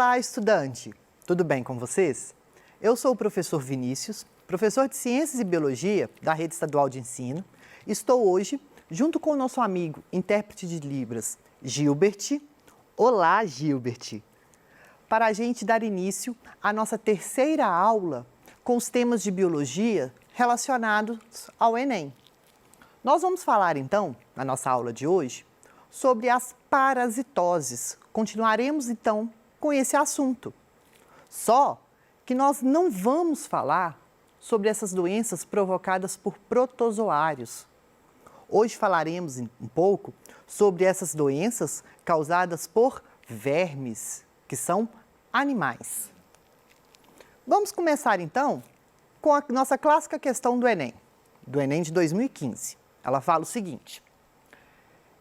Olá, estudante! Tudo bem com vocês? Eu sou o professor Vinícius, professor de Ciências e Biologia da Rede Estadual de Ensino. Estou hoje, junto com o nosso amigo intérprete de Libras, Gilbert. Olá, Gilbert! Para a gente dar início à nossa terceira aula com os temas de biologia relacionados ao Enem. Nós vamos falar, então, na nossa aula de hoje, sobre as parasitoses. Continuaremos, então, com esse assunto. Só que nós não vamos falar sobre essas doenças provocadas por protozoários. Hoje falaremos um pouco sobre essas doenças causadas por vermes, que são animais. Vamos começar, então, com a nossa clássica questão do Enem de 2015. Ela fala o seguinte: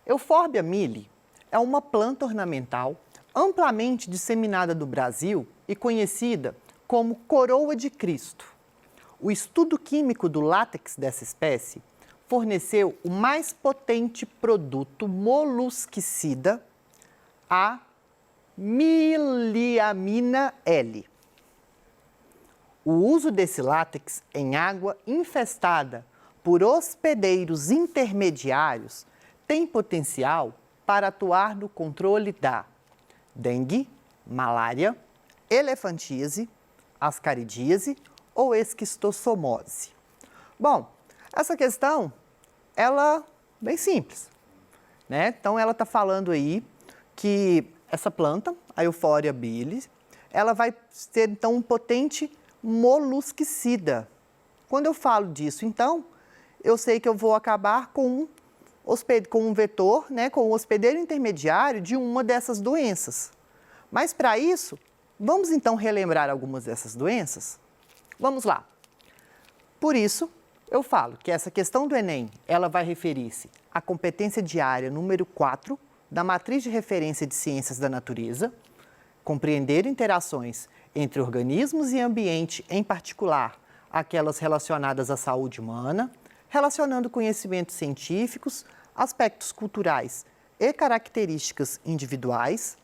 Euphorbia milli é uma planta ornamental amplamente disseminada no Brasil e conhecida como coroa de Cristo. O estudo químico do látex dessa espécie forneceu o mais potente produto molusquicida, a miliamina L. O uso desse látex em água infestada por hospedeiros intermediários tem potencial para atuar no controle da dengue, malária, elefantíase, ascaridíase ou esquistossomose. Bom, essa questão, ela é bem simples, né? Então, ela está falando aí que essa planta, a Euphorbia milli, ela vai ser, então, um potente molusquicida. Quando eu falo disso, então, eu sei que eu vou acabar com um vetor, né, com um hospedeiro intermediário de uma dessas doenças. Mas, para isso, vamos então relembrar algumas dessas doenças? Vamos lá. Por isso, eu falo que essa questão do Enem, ela vai referir-se à competência diária número 4 da Matriz de Referência de Ciências da Natureza, compreender interações entre organismos e ambiente, em particular, aquelas relacionadas à saúde humana, relacionando conhecimentos científicos, aspectos culturais e características individuais.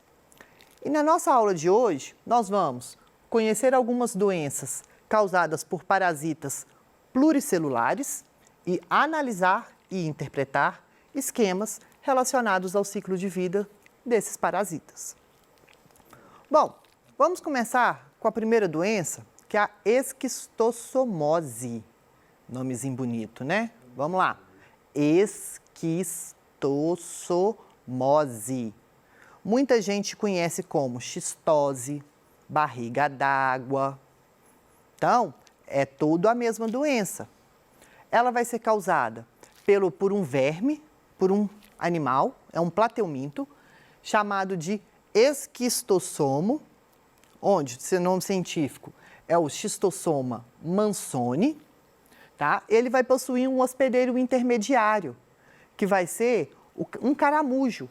E na nossa aula de hoje, nós vamos conhecer algumas doenças causadas por parasitas pluricelulares e analisar e interpretar esquemas relacionados ao ciclo de vida desses parasitas. Bom, vamos começar com a primeira doença, que é a esquistossomose. Nomezinho bonito, né? Vamos lá. Esquistossomose. Muita gente conhece como xistose, barriga d'água. Então, é tudo a mesma doença. Ela vai ser causada por um verme, por um animal, é um plateuminto, chamado de esquistossomo, onde seu nome científico é o Schistossoma mansoni. Tá? Ele vai possuir um hospedeiro intermediário, que vai ser um caramujo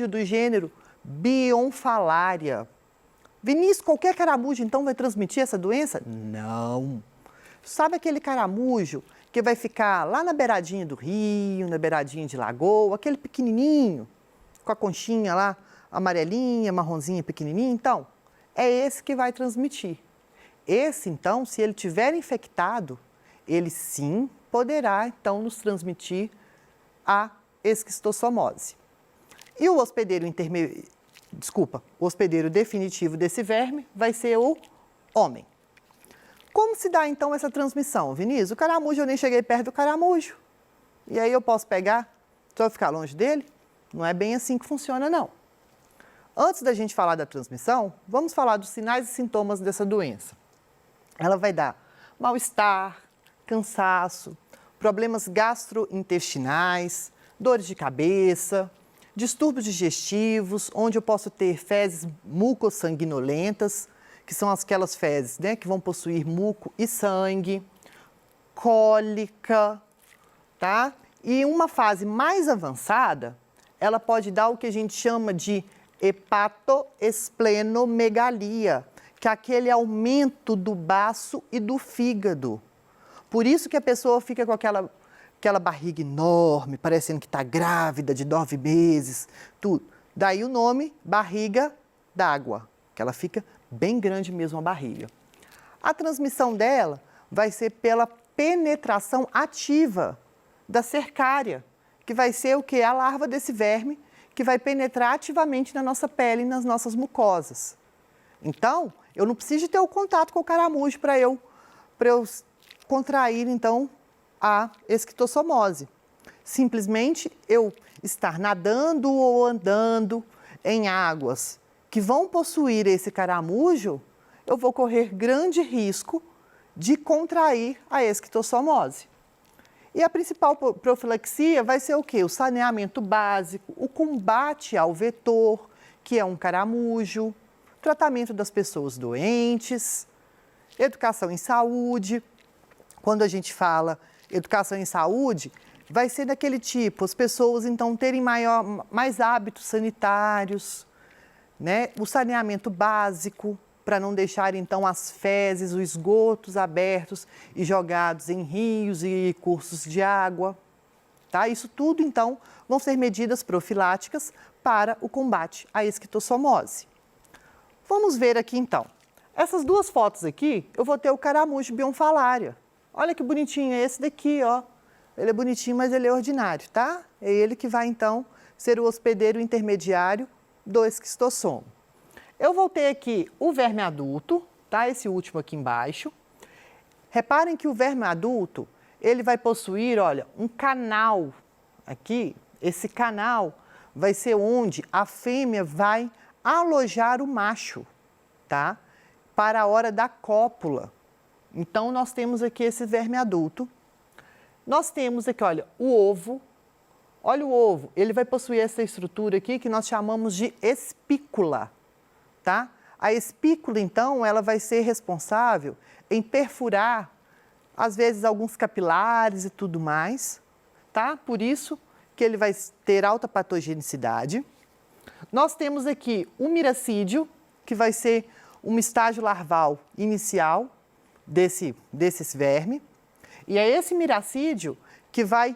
do gênero Bionfalaria. Vinícius, qualquer caramujo, então, vai transmitir essa doença? Não. Sabe aquele caramujo que vai ficar lá na beiradinha do rio, na beiradinha de lagoa, aquele pequenininho, com a conchinha lá, amarelinha, marronzinha, pequenininha? Então, é esse que vai transmitir. Esse, então, se ele tiver infectado, ele sim poderá, então, nos transmitir a esquistossomose. E o hospedeiro o hospedeiro definitivo desse verme vai ser o homem. Como se dá, então, essa transmissão, Vinícius? O caramujo, eu nem cheguei perto do caramujo. E aí eu posso pegar, só eu ficar longe dele? Não é bem assim que funciona, não. Antes da gente falar da transmissão, vamos falar dos sinais e sintomas dessa doença. Ela vai dar mal-estar, cansaço, problemas gastrointestinais, dores de cabeça, distúrbios digestivos, onde eu posso ter fezes mucossanguinolentas, que são aquelas fezes, né, que vão possuir muco e sangue, cólica, tá? E uma fase mais avançada, ela pode dar o que a gente chama de hepatoesplenomegalia, que é aquele aumento do baço e do fígado. Por isso que a pessoa fica com aquela barriga enorme, parecendo que está grávida de 9 meses, tudo. Daí o nome, barriga d'água, que ela fica bem grande mesmo a barriga. A transmissão dela vai ser pela penetração ativa da cercária, que vai ser o que? A larva desse verme, que vai penetrar ativamente na nossa pele e nas nossas mucosas. Então, eu não preciso de ter o contato com o caramujo para eu contrair, então, a esquistossomose. Simplesmente eu estar nadando ou andando em águas que vão possuir esse caramujo, eu vou correr grande risco de contrair a esquistossomose. E a principal profilaxia vai ser o quê? O saneamento básico, o combate ao vetor, que é um caramujo, tratamento das pessoas doentes, educação em saúde. Quando a gente fala educação em saúde, vai ser daquele tipo, as pessoas então terem mais hábitos sanitários, né? O saneamento básico, para não deixar então as fezes, os esgotos abertos e jogados em rios e cursos de água. Tá? Isso tudo então vão ser medidas profiláticas para o combate à esquistossomose. Vamos ver aqui então. Essas duas fotos aqui, eu vou ter o caramujo bionfalaria. Olha que bonitinho, é esse daqui, ó. Ele é bonitinho, mas ele é ordinário, tá? É ele que vai então ser o hospedeiro intermediário do esquistossomo. Eu vou ter aqui o verme adulto, tá? Esse último aqui embaixo. Reparem que o verme adulto, ele vai possuir, olha, um canal aqui. Esse canal vai ser onde a fêmea vai alojar o macho, tá? Para a hora da cópula. Então, nós temos aqui esse verme adulto. Nós temos aqui, olha, o ovo. Olha o ovo, ele vai possuir essa estrutura aqui que nós chamamos de espícula. Tá? A espícula, então, ela vai ser responsável em perfurar, às vezes, alguns capilares e tudo mais, tá? Por isso que ele vai ter alta patogenicidade. Nós temos aqui o miracídio, que vai ser um estágio larval inicial desses verme. E é esse miracídio que vai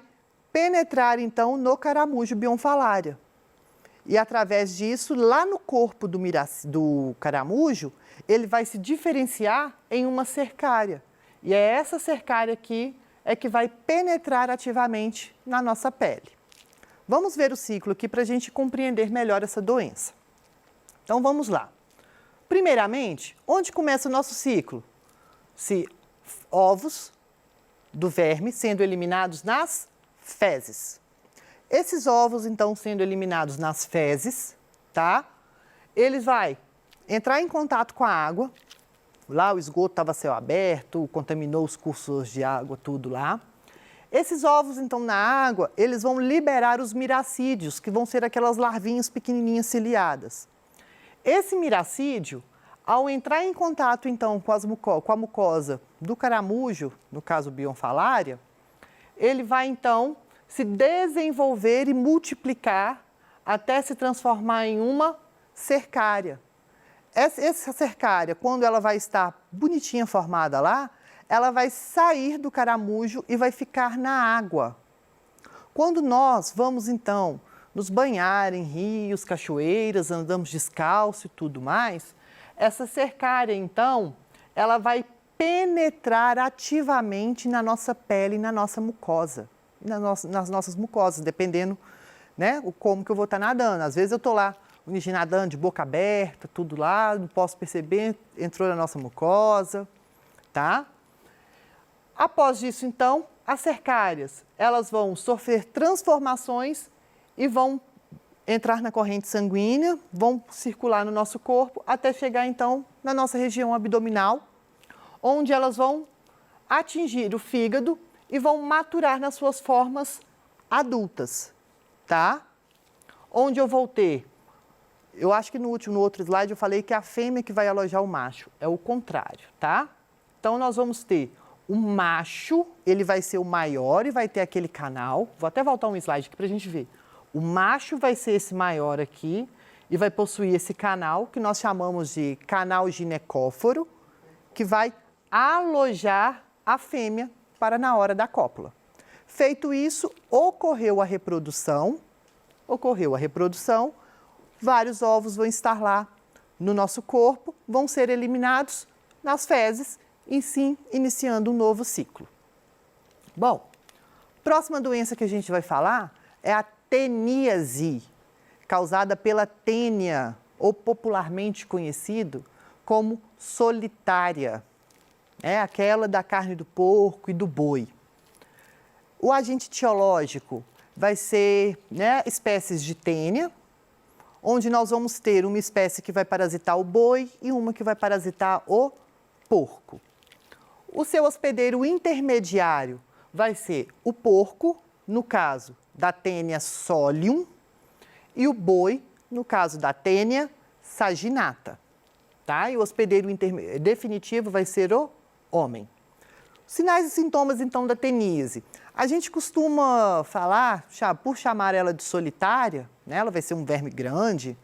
penetrar, então, no caramujo bionfalaria. E através disso, lá no corpo do caramujo, ele vai se diferenciar em uma cercária. E é essa cercária aqui que vai penetrar ativamente na nossa pele. Vamos ver o ciclo aqui para a gente compreender melhor essa doença. Então, vamos lá. Primeiramente, onde começa o nosso ciclo? Ovos do verme sendo eliminados nas fezes. Esses ovos, então, sendo eliminados nas fezes, tá? Eles vão entrar em contato com a água. Lá o esgoto estava a céu aberto, contaminou os cursos de água, tudo lá. Esses ovos, então, na água, eles vão liberar os miracídios, que vão ser aquelas larvinhas pequenininhas ciliadas. Esse miracídio, ao entrar em contato, então, com a mucosa do caramujo, no caso bionfalaria, ele vai, então, se desenvolver e multiplicar até se transformar em uma cercária. Essa cercária, quando ela vai estar bonitinha formada lá, ela vai sair do caramujo e vai ficar na água. Quando nós vamos, então, nos banhar em rios, cachoeiras, andamos descalço e tudo mais, essa cercária, então, ela vai penetrar ativamente na nossa pele e na nossa mucosa. Nas nossas mucosas, dependendo, né, como que eu vou estar nadando. Às vezes eu estou lá nadando de boca aberta, tudo lá, não posso perceber, entrou na nossa mucosa, tá? Após isso, então, as cercárias, elas vão sofrer transformações e vão entrar na corrente sanguínea, vão circular no nosso corpo até chegar, então, na nossa região abdominal, onde elas vão atingir o fígado e vão maturar nas suas formas adultas, tá? Onde eu vou ter, eu acho que no outro slide eu falei que é a fêmea que vai alojar o macho, é o contrário, tá? Então, nós vamos ter o macho, ele vai ser o maior e vai ter aquele canal, vou até voltar um slide aqui para a gente ver. O macho vai ser esse maior aqui e vai possuir esse canal, que nós chamamos de canal ginecóforo, que vai alojar a fêmea para na hora da cópula. Feito isso, ocorreu a reprodução, vários ovos vão estar lá no nosso corpo vão ser eliminados nas fezes e sim iniciando um novo ciclo. Bom, próxima doença que a gente vai falar é a teníase, causada pela tênia, ou popularmente conhecido como solitária. É aquela da carne do porco e do boi. O agente etiológico vai ser, espécies de tênia, onde nós vamos ter uma espécie que vai parasitar o boi e uma que vai parasitar o porco. O seu hospedeiro intermediário vai ser o porco, no caso da tênia solium, e o boi, no caso da tênia saginata. Tá? E o hospedeiro definitivo vai ser o homem. Sinais e sintomas, então, da teníase. A gente costuma falar, por chamar ela de solitária, né? Ela vai ser um verme grande,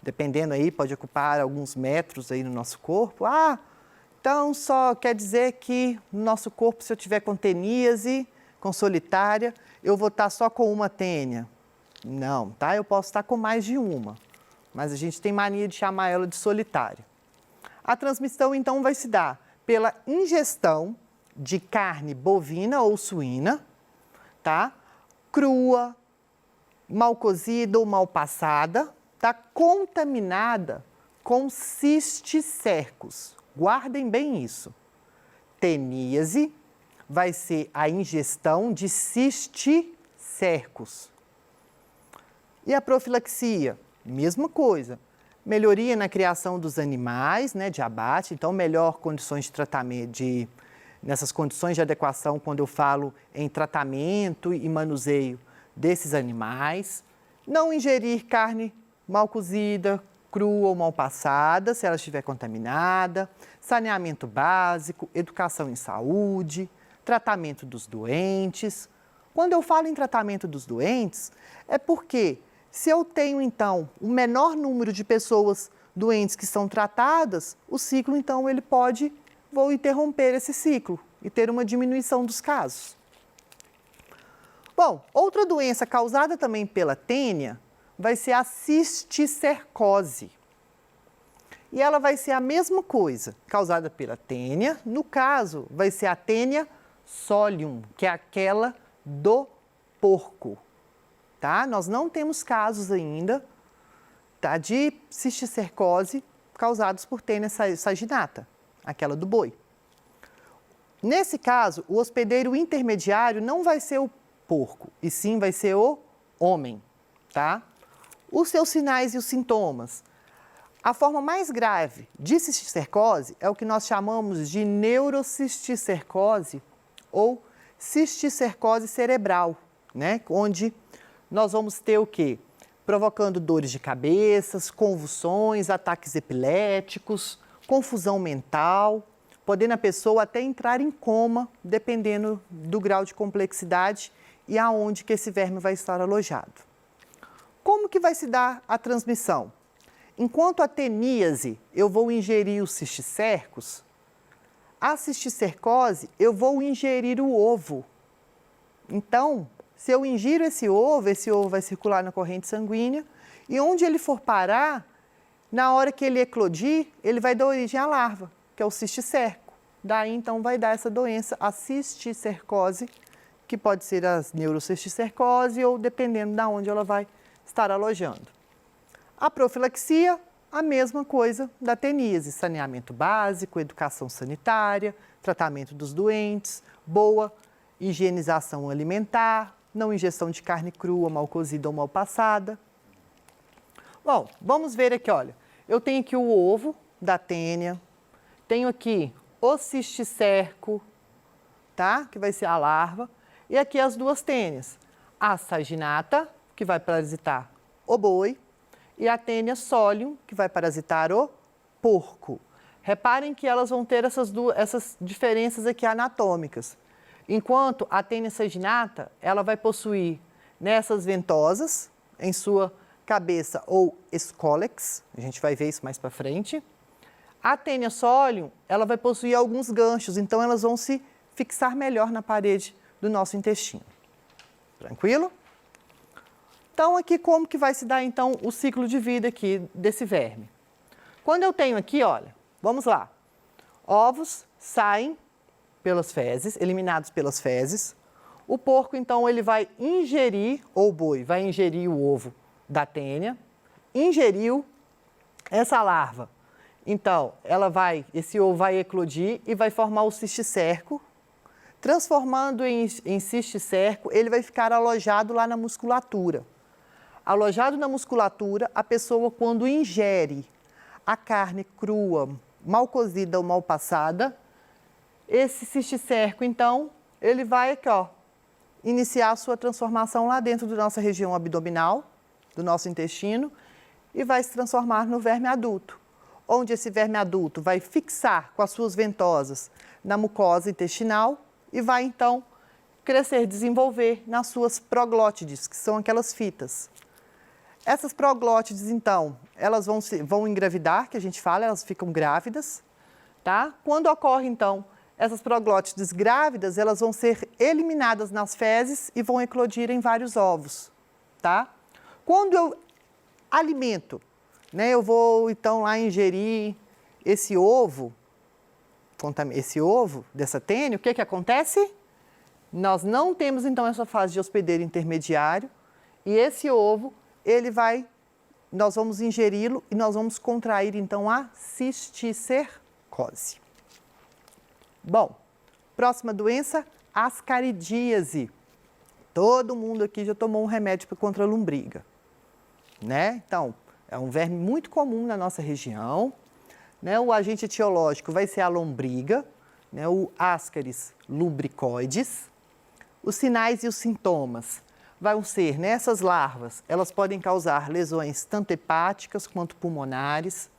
dependendo aí, pode ocupar alguns metros aí no nosso corpo. Então só quer dizer que no nosso corpo, se eu tiver com teníase, com solitária, eu vou estar só com uma tênia. Não, tá? Eu posso estar com mais de uma, mas a gente tem mania de chamar ela de solitária. A transmissão, então, vai se dar pela ingestão de carne bovina ou suína, tá? Crua, mal cozida ou mal passada, tá? Contaminada com cisticercos. Guardem bem isso. Teníase vai ser a ingestão de cisticercos. E a profilaxia? Mesma coisa. Melhoria na criação dos animais, de abate, então melhor condições de tratamento, nessas condições de adequação, quando eu falo em tratamento e manuseio desses animais. Não ingerir carne mal cozida, crua ou mal passada, se ela estiver contaminada. Saneamento básico, educação em saúde, tratamento dos doentes. Quando eu falo em tratamento dos doentes, é porque se eu tenho, então, um menor número de pessoas doentes que são tratadas, o ciclo, então, vou interromper esse ciclo e ter uma diminuição dos casos. Bom, outra doença causada também pela tênia vai ser a cisticercose. E ela vai ser a mesma coisa, causada pela tênia. No caso, vai ser a tênia solium, que é aquela do porco. Tá? Nós não temos casos ainda, tá, de cisticercose causados por tênia saginata, aquela do boi. Nesse caso, o hospedeiro intermediário não vai ser o porco, e sim vai ser o homem. Tá? Os seus sinais e os sintomas. A forma mais grave de cisticercose é o que nós chamamos de neurocisticercose ou cisticercose cerebral, onde nós vamos ter o quê? Provocando dores de cabeça, convulsões, ataques epiléticos, confusão mental, podendo a pessoa até entrar em coma, dependendo do grau de complexidade e aonde que esse verme vai estar alojado. Como que vai se dar a transmissão? Enquanto a teníase eu vou ingerir os cisticercos, a cisticercose eu vou ingerir o ovo. Então, se eu ingiro esse ovo vai circular na corrente sanguínea e onde ele for parar, na hora que ele eclodir, ele vai dar origem à larva, que é o cisticerco. Daí, então, vai dar essa doença, a cisticercose, que pode ser a neurocisticercose ou dependendo de onde ela vai estar alojando. A profilaxia, a mesma coisa da teníase, saneamento básico, educação sanitária, tratamento dos doentes, boa higienização alimentar, não ingestão de carne crua, mal cozida ou mal passada. Bom, vamos ver aqui, olha, eu tenho aqui o ovo da tênia, tenho aqui o cisticerco, tá? Que vai ser a larva, e aqui as duas tênias, a saginata, que vai parasitar o boi, e a tênia solium, que vai parasitar o porco. Reparem que elas vão ter essas diferenças aqui anatômicas. Enquanto a tênia saginata, ela vai possuir nessas ventosas, em sua cabeça ou escólex, a gente vai ver isso mais para frente. A tênia solium, ela vai possuir alguns ganchos, então elas vão se fixar melhor na parede do nosso intestino. Tranquilo? Então, aqui como que vai se dar, então, o ciclo de vida aqui desse verme? Quando eu tenho aqui, olha, vamos lá. Ovos saem pelas fezes, eliminados pelas fezes. O porco, então, ele vai ingerir, ou o boi, vai ingerir o ovo da tênia. Ingeriu essa larva. Então, esse ovo vai eclodir e vai formar o cisticerco. Transformando em cisticerco, ele vai ficar alojado lá na musculatura. Alojado na musculatura, a pessoa, quando ingere a carne crua, mal cozida ou mal passada, esse cisticerco, então, ele vai aqui, ó, iniciar a sua transformação lá dentro da nossa região abdominal, do nosso intestino, e vai se transformar no verme adulto, onde esse verme adulto vai fixar com as suas ventosas na mucosa intestinal e vai, então, crescer, desenvolver nas suas proglótides, que são aquelas fitas. Essas proglótides, então, elas vão engravidar, que a gente fala, elas ficam grávidas, tá? Quando ocorre, então, essas proglótides grávidas, elas vão ser eliminadas nas fezes e vão eclodir em vários ovos, tá? Quando eu alimento, né, eu vou, então, lá ingerir esse ovo dessa tênia, o que acontece? Nós não temos, então, essa fase de hospedeiro intermediário e esse ovo, nós vamos ingeri-lo e nós vamos contrair, então, a cisticercose. Bom, próxima doença, ascaridíase. Todo mundo aqui já tomou um remédio contra a lombriga, né? Então, é um verme muito comum na nossa região. Né, o agente etiológico vai ser a lombriga, né, o Ascaris lumbricoides. Os sinais e os sintomas vão ser, né, essas larvas, elas podem causar lesões tanto hepáticas quanto pulmonares.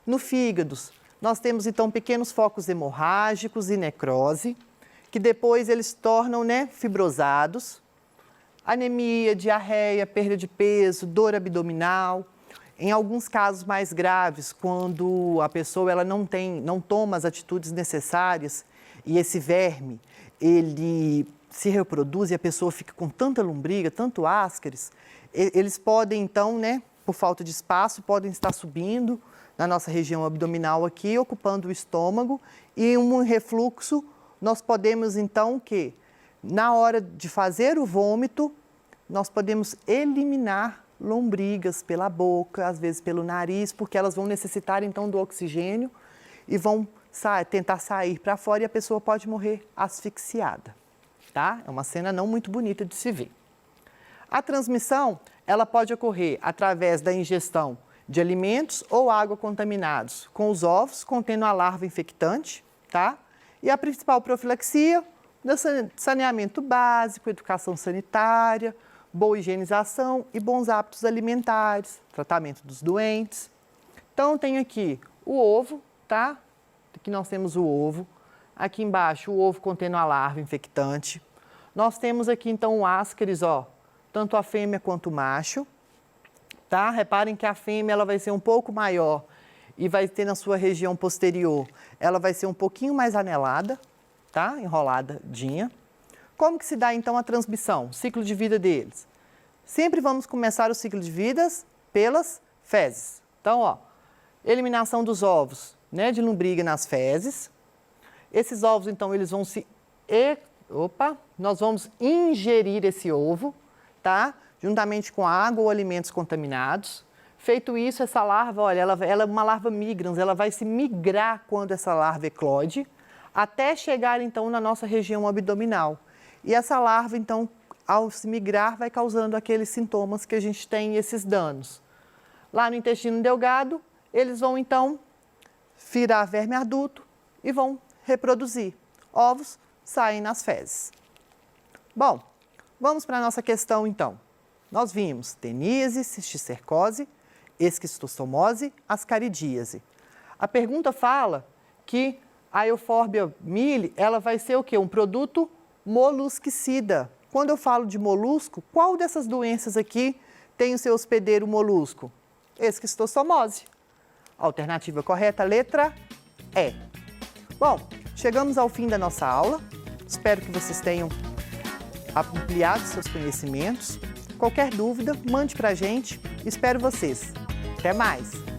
No fígado, nós temos então pequenos focos hemorrágicos e necrose, que depois eles tornam, né, fibrosados. Anemia, diarreia, perda de peso, dor abdominal. Em alguns casos mais graves, quando a pessoa ela não toma as atitudes necessárias e esse verme, ele se reproduz e a pessoa fica com tanta lombriga, tanto ascaris, eles podem então, né, por falta de espaço, podem estar subindo na nossa região abdominal aqui, ocupando o estômago e um refluxo, nós podemos então na hora de fazer o vômito, nós podemos eliminar lombrigas pela boca, às vezes pelo nariz, porque elas vão necessitar então do oxigênio e vão tentar sair para fora e a pessoa pode morrer asfixiada, tá? É uma cena não muito bonita de se ver. A transmissão, ela pode ocorrer através da ingestão de alimentos ou água contaminados com os ovos contendo a larva infectante, tá? E a principal profilaxia, saneamento básico, educação sanitária, boa higienização e bons hábitos alimentares, tratamento dos doentes. Então, tem aqui o ovo, tá? Aqui nós temos o ovo. Aqui embaixo, o ovo contendo a larva infectante. Nós temos aqui, então, o ascaris, ó, tanto a fêmea quanto o macho, tá? Reparem que a fêmea, ela vai ser um pouco maior e vai ter na sua região posterior, ela vai ser um pouquinho mais anelada, tá? Enroladinha. Como que se dá, então, a transmissão, o ciclo de vida deles? Sempre vamos começar o ciclo de vidas pelas fezes. Então, ó, eliminação dos ovos, né, de lombriga nas fezes. Esses ovos, então, eles vão nós vamos ingerir esse ovo, tá? Juntamente com água ou alimentos contaminados. Feito isso, essa larva, olha, ela é uma larva migrans, ela vai se migrar quando essa larva eclode, até chegar, então, na nossa região abdominal. E essa larva, então, ao se migrar, vai causando aqueles sintomas que a gente tem, esses danos. Lá no intestino delgado, eles vão, então, virar verme adulto e vão reproduzir. Ovos saem nas fezes. Bom, vamos para a nossa questão, então. Nós vimos teníase, cisticercose, esquistostomose, ascaridíase. A pergunta fala que a Euphorbia mili, ela vai ser o quê? Um produto molusquicida. Quando eu falo de molusco, qual dessas doenças aqui tem o seu hospedeiro molusco? Esquistostomose. Alternativa correta, letra E. Bom, chegamos ao fim da nossa aula. Espero que vocês tenham ampliado seus conhecimentos. Qualquer dúvida, mande para a gente. Espero vocês. Até mais!